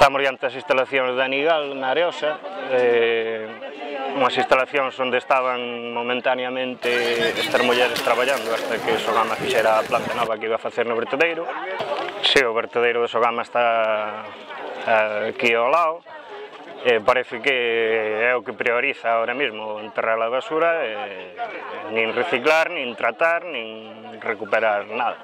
Estamos diante das instalacións de Anigal, na Areosa, unhas instalacións onde estaban momentaneamente estas mulleres traballando hasta que Sogama fixera a planta nova que iba a facer no vertedeiro. Si, o vertedeiro de Sogama está aquí ao lado. Parece que é o que prioriza ahora mesmo enterrar a basura, nin reciclar, nin tratar, nin recuperar nada.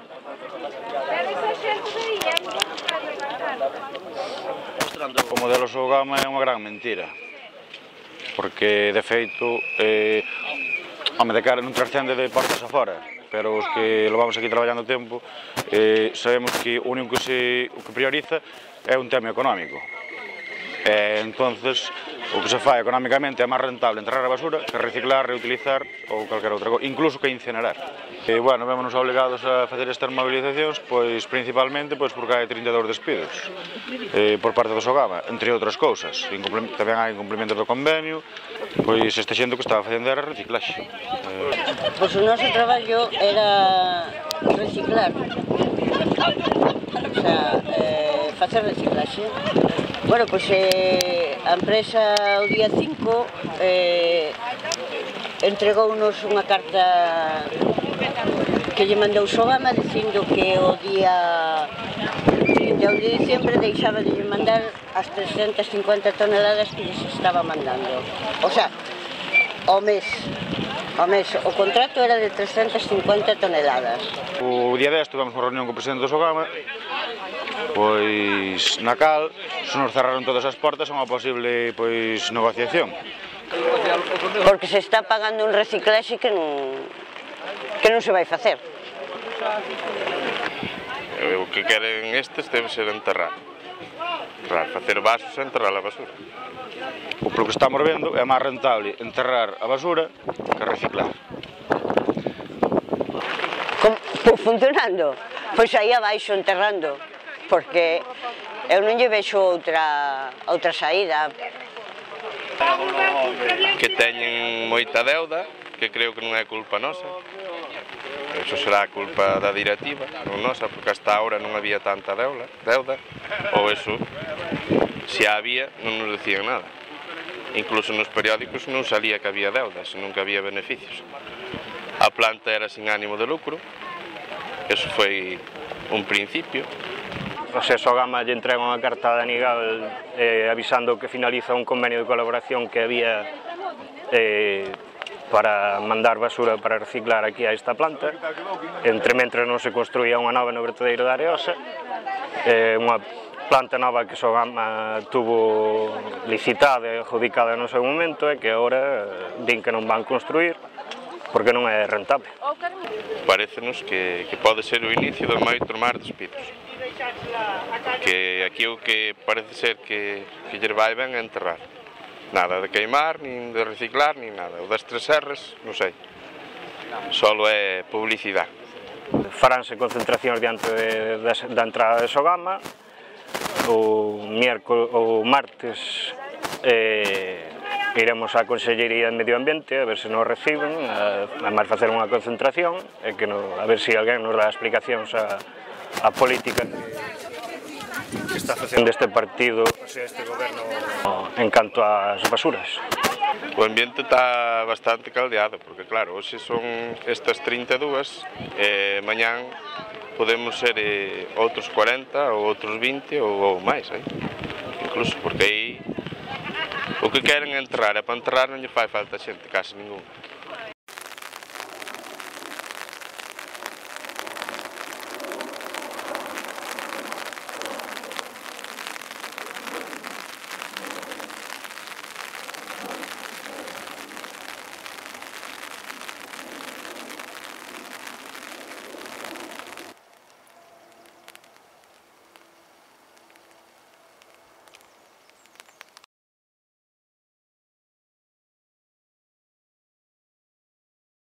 O modelo Sogama é unha gran mentira, porque de feito de cara non trascende de portas afora, pero os que lo vamos aquí traballando tempo sabemos que o único que prioriza é un tema económico. Entonces, o que se fai económicamente é máis rentable enterrar a basura que reciclar, reutilizar ou calquera outra cosa, incluso que incinerar. Bueno, vémonos obligados a facer estas movilizacións, pois principalmente porque hai 32 despidos por parte do Sogama, entre outras cousas. Tamén hai incumprimento do convenio, pois esta xente que estaba facendo era reciclaxe. Pois o noso traballo era reciclar, o sea, facer reciclaxe. Bueno, pois a empresa o día 5 entregounos unha carta que lle mandou Sogama dicindo que o día 31 de diciembre deixaba de lle mandar as 350 toneladas que lles estaba mandando. O sea, ao mes, o contrato era de 350 toneladas. O día 10 tivemos unha reunión co presidente do Sogama, pois na cal se nos cerraron todas as portas a unha posible negociación. Porque se está pagando un reciclaxe que non se vai facer. O que queren estes debe ser enterrar, facer vasos e enterrar a basura. O que estamos vendo é máis rentable enterrar a basura que reciclar. Funcionando? Pois aí abaixo enterrando, porque eu non lle vexo outra saída. Que teñen moita deuda, que creo que non é culpa nosa. Eso será culpa da directiva, non nosa, porque hasta ahora non había tanta deuda, ou eso, se había, non nos decían nada. Incluso nos periódicos non salía que había deuda, senón que había beneficios. A planta era sin ánimo de lucro, eso foi un principio. O sea, Sogama lle entrega unha carta de Anigal avisando que finaliza un convenio de colaboración que había para mandar basura para reciclar aquí a esta planta. Mentre non se construía unha nova no vertedeiro da Areosa, unha planta nova que Sogama tuvo licitada e adjudicada no seu momento e que agora din que non van construir porque non é rentable. Parécenos que pode ser o inicio de moitos máis despidos. Que aquí o que parece ser que lle vai ben é enterrar. Nada de queimar, nin de reciclar, nin nada. O das 3 R's, non sei. Solo é publicidade. Faránse concentracións diante da entrada de Sogama. O martes iremos á Consellería de Medio Ambiente a ver se nos reciben, a máis facer unha concentración e a ver se alguén nos dá explicacións a política que está facendo este partido, este goberno, en canto ás basuras. O ambiente está bastante caldeado, porque claro, hoxe son estas 32 e mañán podemos ser outros 40 ou outros 20 ou máis, incluso, porque aí o que queren enterrar é para enterrar non lle fai falta xente, case ningún.